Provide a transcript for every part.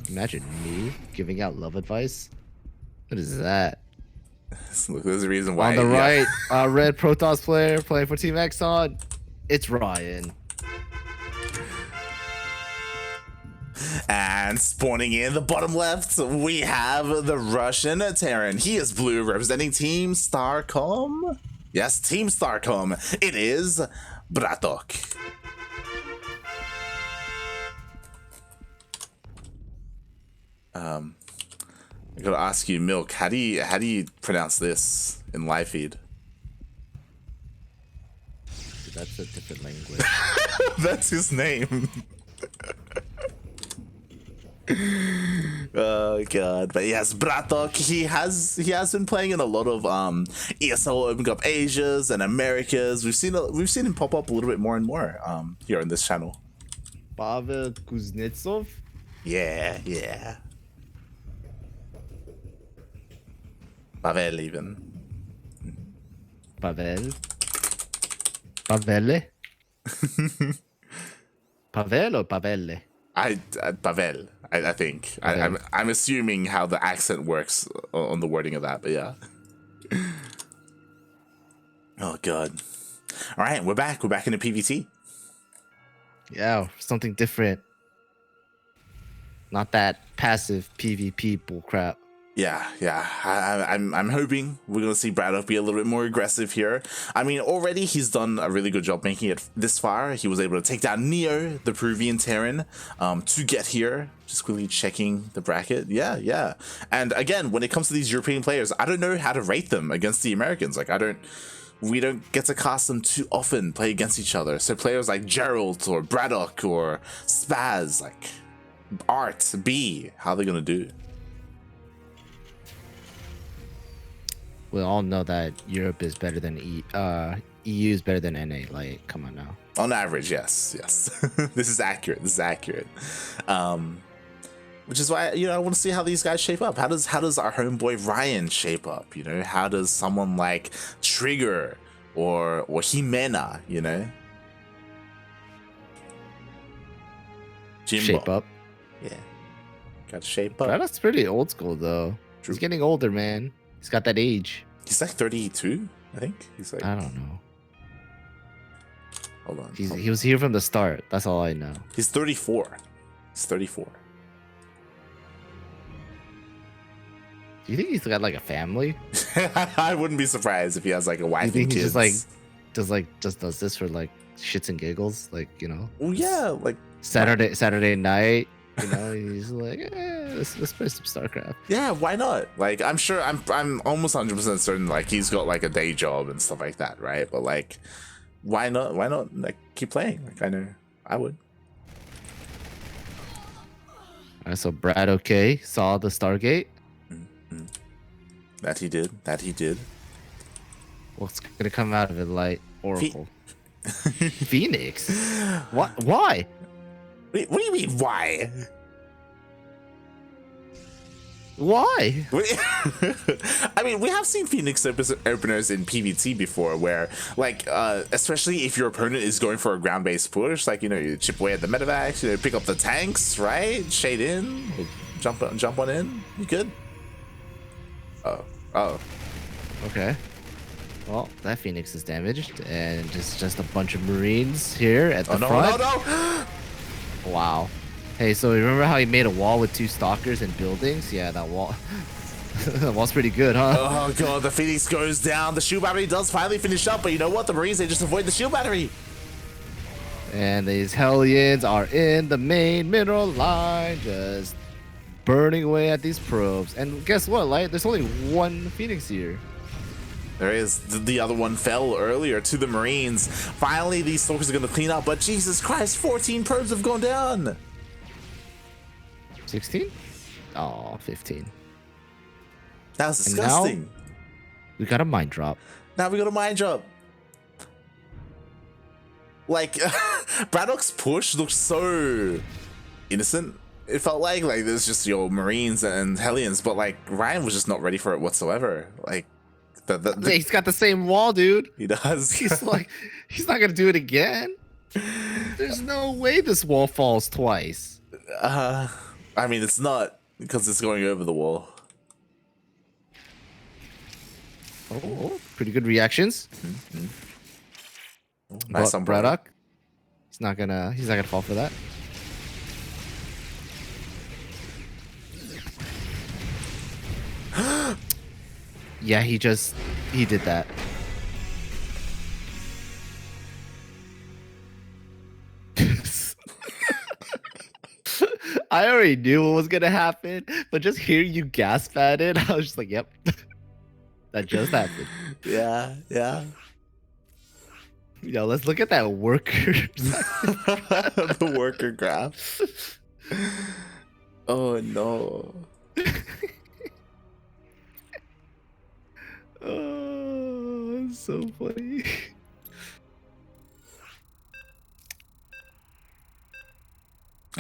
Imagine me giving out love advice. What is that? Look, there's a reason why. On the right, red Protoss player playing for Team Exxon. It's Ryan. And spawning in the bottom left, we have the Russian Terran. He is blue, representing Team StarCom. Yes, Team StarCom. It is BratOK. I gotta ask you, Milk, how do you pronounce this in live feed? That's a different language. That's his name. Oh god. But yes, BratOK, he has been playing in a lot of ESL Open Cup Asias and Americas. We've seen him pop up a little bit more and more here on this channel. Pavel Kuznetsov? Yeah. Pavel even. Pavel? Pavelle? Pavel or Pavelle? Pavel, I think. I'm assuming how the accent works on the wording of that, but yeah. Oh god. All right, we're back. We're back into PvT. Yeah, something different. Not that passive PvP bullcrap. Yeah. I'm hoping we're gonna see BratOK be a little bit more aggressive here. I mean, already he's done a really good job making it this far. He was able to take down Neo, the Peruvian Terran, to get here. Just quickly checking the bracket. Yeah. And again, when it comes to these European players, I don't know how to rate them against the Americans. Like, we don't get to cast them too often play against each other. So players like Gerald or BratOK or Spaz, like Art, B, how are they gonna do? We all know that Europe is better than EU is better than NA. Like, come on now. On average, yes. This is accurate. Which is why, I want to see how these guys shape up. How does our homeboy Ryan shape up? How does someone like Trigger or Jimena, Jimbo. Shape up. Yeah, got to shape up. That's pretty old school though. True. He's getting older, man. He's got that age. He's like 32, I think. He's like, I don't know. Hold on. He was here from the start. That's all I know. He's 34. He's 34. Do you think he's got like a family? I wouldn't be surprised if he has like a wife and kids. He just does this for like shits and giggles, like Well, yeah, like Saturday night. He's like, let's play some StarCraft. Yeah, why not? Like, I'm sure, I'm almost 100% certain like he's got like a day job and stuff like that, right? But like, why not like keep playing? Like, I know I would. All right, so BratOK saw the Stargate. Mm-hmm. That he did. What's gonna come out of it? Like Oracle. Phoenix? What? Why? What do you mean, why? Why? I mean, we have seen Phoenix openers in PvT before where, like, especially if your opponent is going for a ground-based push, like, you chip away at the medevacs, pick up the tanks, right? Shade in, jump on in, you good? Oh. Okay. Well, that Phoenix is damaged, and just a bunch of Marines here at the front. No! Wow. Hey, so remember how he made a wall with 2 stalkers and buildings? Yeah, that wall. That wall's pretty good, huh? Oh god, the Phoenix goes down. The shield battery does finally finish up, but you know what? The Marines, they just avoid the shield battery. And these Hellions are in the main mineral line, just burning away at these probes. And guess what, Light? There's only 1 Phoenix here. There is. The other one fell earlier to the Marines. Finally, these stalkers are going to clean up, but Jesus Christ, 14 probes have gone down. 16? Oh, 15. That was disgusting. Now, we got a mine drop. Now we got a mine drop. Like, BratOK's push looked so innocent. It felt like there's just your Marines and Hellions, but like Ryan was just not ready for it whatsoever. Like, he's got the same wall, dude. He does. He's like, he's not gonna do it again. There's no way this wall falls twice. I I mean, it's not because it's going over the wall. Oh, pretty good reactions. Nice on BratOK. He's not gonna fall for that. Yeah, he did that. I already knew what was gonna happen, but just hearing you gasp at it, I was just like, "Yep, that just happened." Yeah, yeah. Yo, let's look at that worker. The worker graph. Oh no. Oh, it's so funny.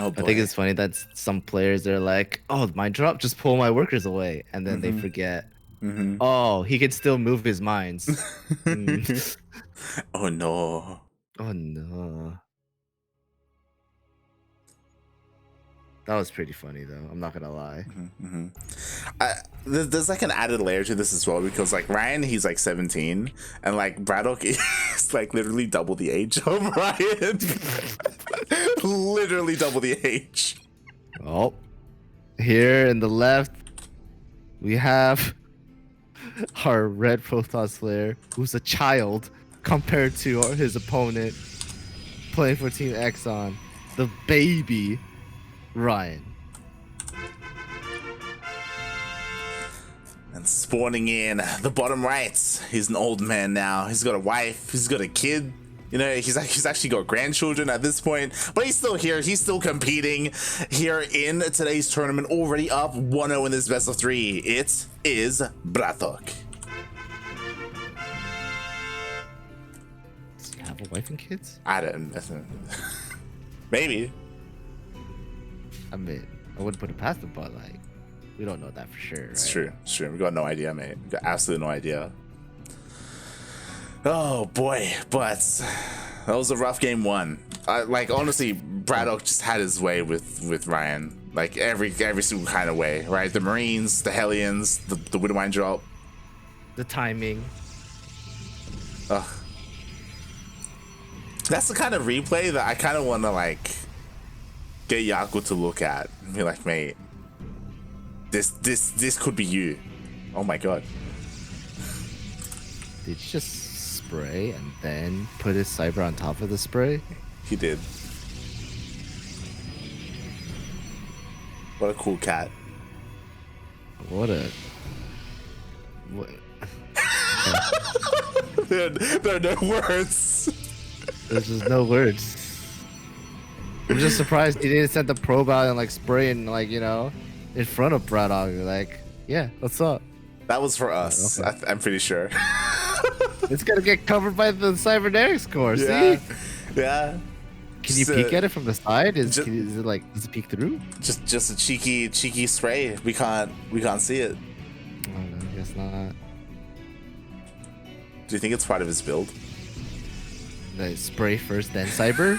Oh boy. I think it's funny that some players are like, "Oh, my drop, just pull my workers away," and then they forget. Oh, he can still move his mines. Oh no. Oh no. That was pretty funny though. I'm not gonna lie. There's like an added layer to this as well because like Ryan, he's like 17, and like BratOK is like literally double the age of Ryan. Literally double the age. Oh, here in the left, we have our red Protoss player, who's a child compared to his opponent playing for Team Exxon, the baby Ryan. And spawning in the bottom right, he's an old man now. He's got a wife. He's got a kid. You know, he's actually got grandchildren at this point, but he's still here. He's still competing here in today's tournament. Already up 1-0 in this best of 3. It is BratOK. Does he have a wife and kids? I don't. Maybe. I mean, I wouldn't put it past him, but like, we don't know that for sure. Right? It's true. It's true. We got no idea, mate. We got absolutely no idea. Oh boy, but that was a rough game 1. Like honestly, BratOK just had his way with Ryan. Like every single kind of way, right? The Marines, the Hellions, the Widowmine drop, The timing. Ugh. That's the kind of replay that I kind of want to like get Yaku to look at and be like, mate, this could be you. Oh my god. Did you just spray and then put his cyber on top of the spray? He did. What a cool cat. What? There are no words. There's just no words. I'm just surprised he didn't send the probe out and like spray and like, you know, in front of BratOK. Like, yeah, what's up? That was for us. Okay. I'm pretty sure. It's gonna get covered by the cybernetics core. Yeah. See? Yeah. Can you peek at it from the side? Is it like, does it peek through? Just a cheeky spray. We can't see it. Oh, no, I guess not. Do you think it's part of his build? The spray first, then cyber.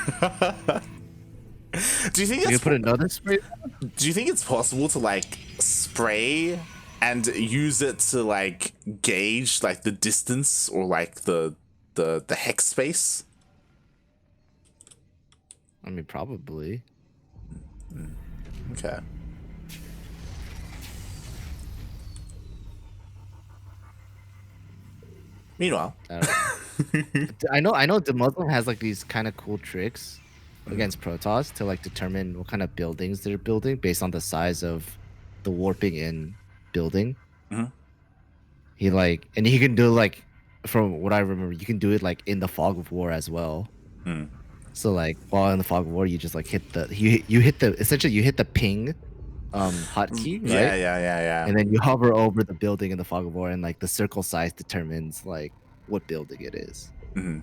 Do you think You put another spray? Do you think it's possible to like spray and use it to like gauge like the distance or like the hex space? I mean, probably. Okay. Meanwhile, I know the Muslim has like these kind of cool tricks against Protoss to like determine what kind of buildings they're building based on the size of the warping in building. He like, and he can do like, from what I remember, you can do it like in the fog of war as well. So like while in the fog of war, you just like hit the you hit the essentially you hit the ping hotkey, right? Yeah. And then you hover over the building in the fog of war, and like the circle size determines like what building it is. I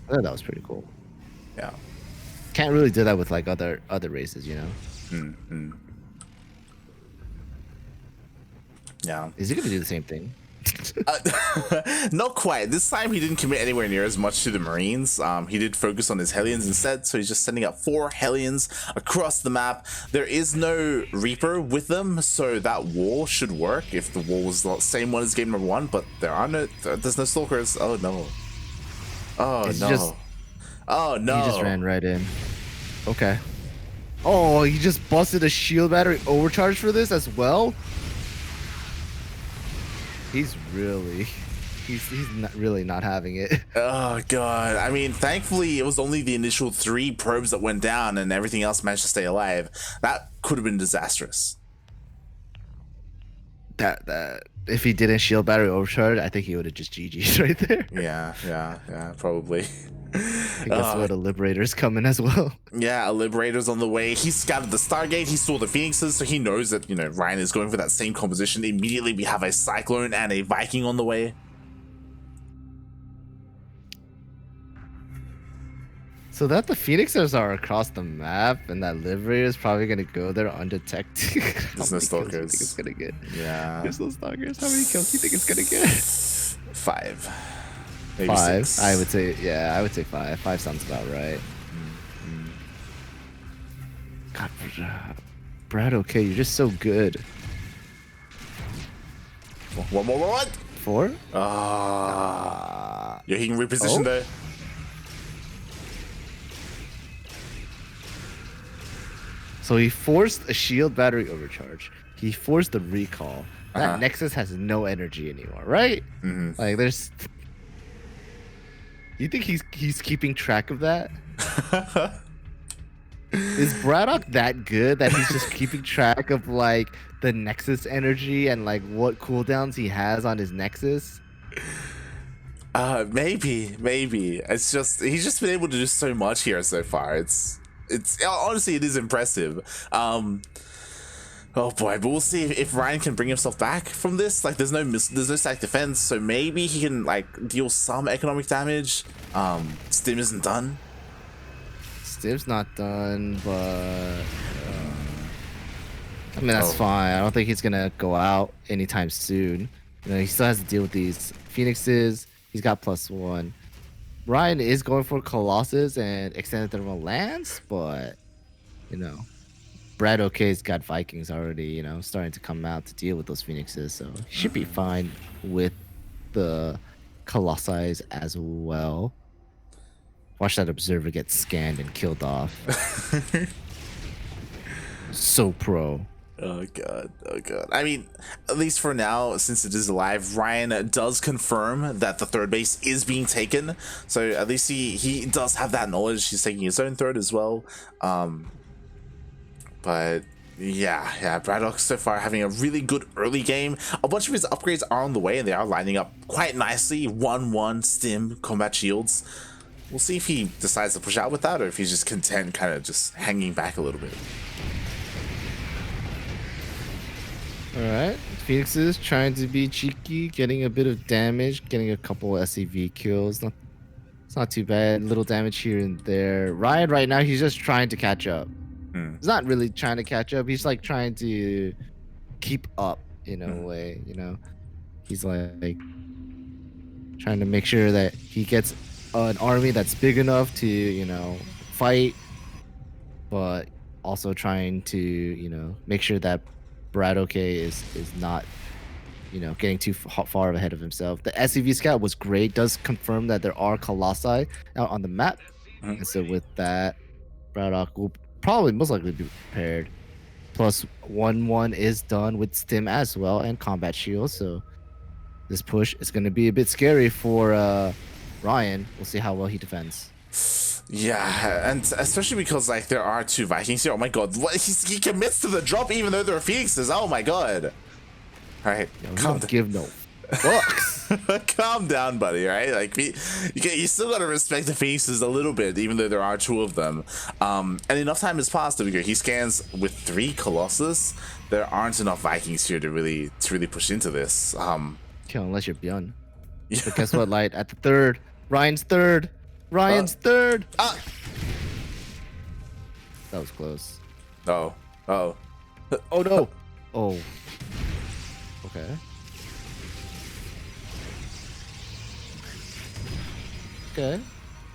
thought that was pretty cool. Yeah. Can't really do that with like other races, you know. Yeah. Is he gonna do the same thing? Not quite. This time he didn't commit anywhere near as much to the Marines. He did focus on his Hellions instead, so he's just sending out 4 Hellions across the map. There is no Reaper with them, so that wall should work if the wall was the same one as game number 1, but there's no Stalkers. Oh no. Oh no. Oh no. He just ran right in. Okay. Oh, he just busted a shield battery overcharge for this as well? He's really not having it. Oh god. I mean, thankfully it was only the initial 3 probes that went down and everything else managed to stay alive. That could have been disastrous. That if he didn't shield battery overcharge, I think he would have just GG'd right there. Yeah, probably. I think that's where the Liberator's coming as well. Yeah, a Liberator's on the way. He scouted the Stargate, he saw the Phoenixes, so he knows that, you know, Ryan is going for that same composition. Immediately we have a Cyclone and a Viking on the way. So that the Phoenixes are across the map and that Liberator is probably going to go there undetected. There's no Stalkers. Do you think it's going to get? Yeah. There's no Stalkers. How many kills do you think it's going to get? 5. Maybe 5. 6. I would say, yeah, I would say 5. 5 sounds about right. God, BratOK, you're just so good. What? 4? Yo, he can reposition though. So he forced a shield battery overcharge. He forced the recall. That Nexus has no energy anymore, right? Like there's. You think he's keeping track of that? Is BratOK that good that he's just keeping track of like the Nexus energy and like what cooldowns he has on his Nexus? Maybe. It's just he's just been able to do so much here so far. It's honestly it is impressive. Oh boy, but we'll see if Ryan can bring himself back from this. Like there's no stack defense, so maybe he can like deal some economic damage. Stim isn't done. Stim's not done, but I mean that's fine. I don't think he's gonna go out anytime soon. You know, he still has to deal with these Phoenixes. He's got +1. Ryan is going for Colossus and extended thermal lance, but you know, BratOK's got Vikings already, you know, starting to come out to deal with those Phoenixes, so he should be fine with the Colossi as well. Watch that observer get scanned and killed off. So pro. Oh god. I mean, at least for now, since it is alive, Ryan does confirm that the 3rd base is being taken. So at least he does have that knowledge. He's taking his own 3rd as well. But yeah, BratOK so far having a really good early game. A bunch of his upgrades are on the way and they are lining up quite nicely. 1-1 stim combat shields. We'll see if he decides to push out with that or if he's just content kind of just hanging back a little bit. Alright, Phoenix is trying to be cheeky, getting a bit of damage, getting a couple SCV kills. It's not too bad. Little damage here and there. Ryan right now, he's just trying to catch up. He's not really trying to catch up. He's like trying to keep up in a way, you know. He's like trying to make sure that he gets an army that's big enough to, you know, fight, but also trying to, you know, make sure that BratOK is not, you know, getting too far ahead of himself. The SCV scout was great. Does confirm that there are Colossi out on the map, and so with that, BratOK will probably most likely be prepared. Plus 1-1 is done with stim as well and combat shield. So this push is going to be a bit scary for Ryan. We'll see how well he defends. Yeah, and especially because like there are 2 Vikings here. Oh my god, he commits to the drop even though there are Phoenixes. Oh my god. All right, don't give no fucks. Calm down, buddy. Right, like you still gotta respect the Phoenixes a little bit, even though there are 2 of them. And enough time has passed. He scans with 3 Colossus. There aren't enough Vikings here to really push into this. Okay, unless you're Bjorn. Yeah. But guess what, Light? At the 3rd, Ryan's 3rd. Ryan's 3rd. That was close. Oh no. Oh. Okay. Okay.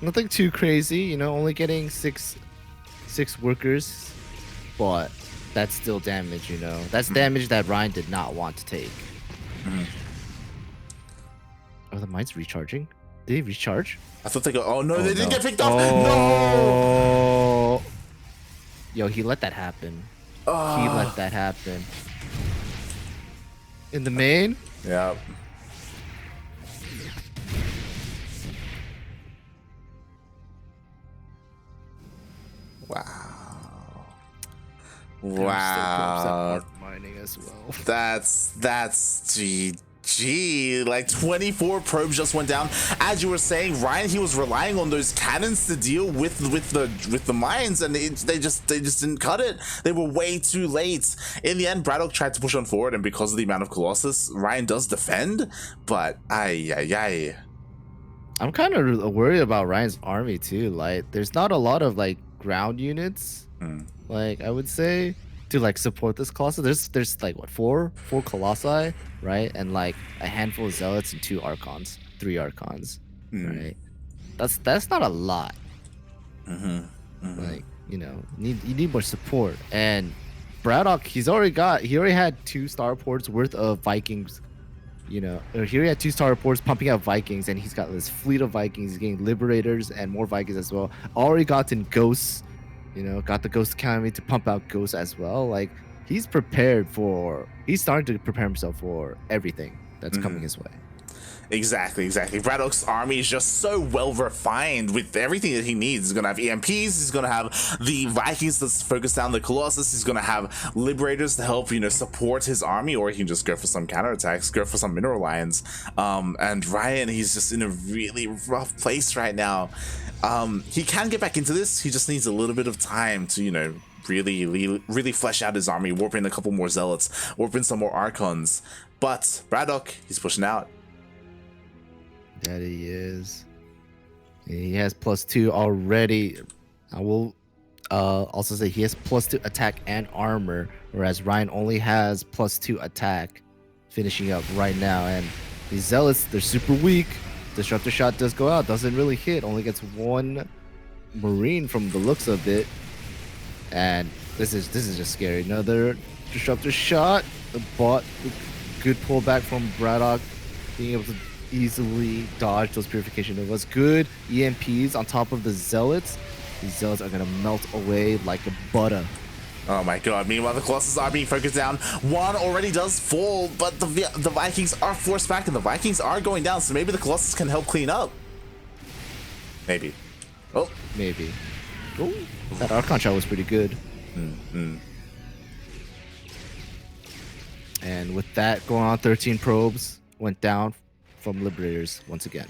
Nothing too crazy, you know, only getting six workers, but that's still damage, you know. That's damage that Ryan did not want to take. Oh, the mine's recharging. Did he recharge? I thought they go. Oh no, they didn't get picked off. No. Yo, he let that happen. He let that happen. In the main? Yeah. Wow. Wow. Mining as well. That's GG. Like 24 probes just went down. As you were saying, Ryan, he was relying on those cannons to deal with the mines, and they just didn't cut it. They were way too late. In the end, BratOK tried to push on forward, and because of the amount of Colossus, Ryan does defend. But ay. I'm kind of worried about Ryan's army too. Like, there's not a lot of like ground units. Like, I would say to like support this Colossus. There's like what four Colossi, right? And like a handful of Zealots and 2 Archons, 3 Archons, right? That's not a lot. Like, you know, you need more support. And BratOK, he already had 2 starports worth of Vikings. You know, he already had 2 starports pumping out Vikings, and he's got this fleet of Vikings. He's getting Liberators and more Vikings as well. Already gotten Ghosts. You know, got the Ghost Academy to pump out Ghosts as well. Like, he's starting to prepare himself for everything that's coming his way. Exactly. BratOK's army is just so well refined with everything that he needs. He's gonna have EMPs, he's gonna have the Vikings that's focused down the Colossus, he's gonna have Liberators to help, you know, support his army, or he can just go for some counterattacks, go for some mineral lines. And Ryan, he's just in a really rough place right now. He can get back into this, he just needs a little bit of time to, you know, really flesh out his army, warp in a couple more Zealots, warp in some more Archons. But BratOK, he's pushing out. That he is. He has +2 already. I will also say he has +2 attack and armor, whereas Ryan only has +2 attack, finishing up right now. And these Zealots, they're super weak. Disruptor shot does go out, doesn't really hit, only gets 1 Marine from the looks of it. And this is just scary. Another disruptor shot, but good pullback from BratOK, being able to easily dodge those purification novas. Good EMPs on top of the Zealots. These Zealots are gonna melt away like a butter. Oh my god. Meanwhile, the Colossus are being focused down. 1 already does fall, but the Vikings are forced back, and the Vikings are going down, so maybe the Colossus can help clean up. Maybe. Oh. Maybe. Oh, that Archon shot was pretty good. And with that going on, 13 probes went down from Liberators once again.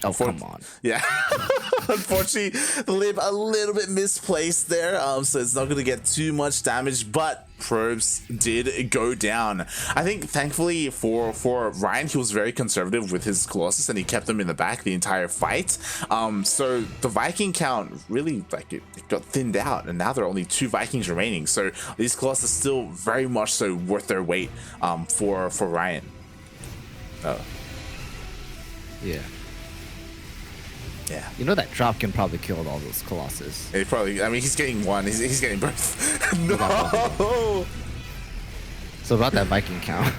Oh, come on. Yeah. Unfortunately, the Lib a little bit misplaced there, so it's not going to get too much damage, but probes did go down. I think, thankfully, for Ryan, he was very conservative with his Colossus, and he kept them in the back the entire fight. So the Viking count really, like, it got thinned out, and now there are only 2 Vikings remaining. So these Colossus still very much so worth their weight for Ryan. Yeah. Yeah. You know that drop can probably kill all those Colossus. It probably, I mean, he's getting 1. He's getting both. No! So about that Viking count.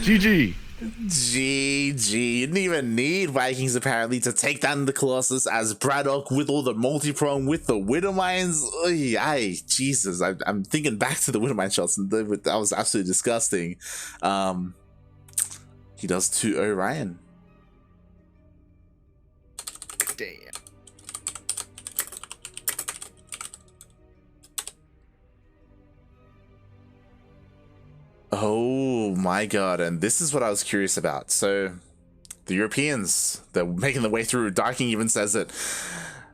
GG. GG. You didn't even need Vikings apparently to take down the Colossus, as BratOK with all the multi-prong with the Widow Mines. Ay, Jesus. I'm thinking back to the Widow Mine shots, and that was absolutely disgusting. He does 2-0 Ryan. Damn. Oh my god, and this is what I was curious about. So the Europeans, they're making their way through. Darking even says it.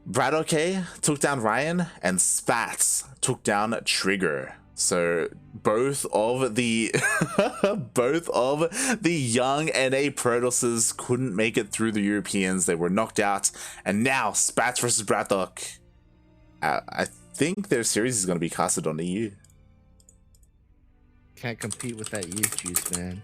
BratOK took down Ryan, and Spats took down Trigger. So both of the young NA Protosses couldn't make it through the Europeans. They were knocked out, and now Spats versus BratOK. I think their series is going to be casted on EU. Can't compete with that youth juice, man.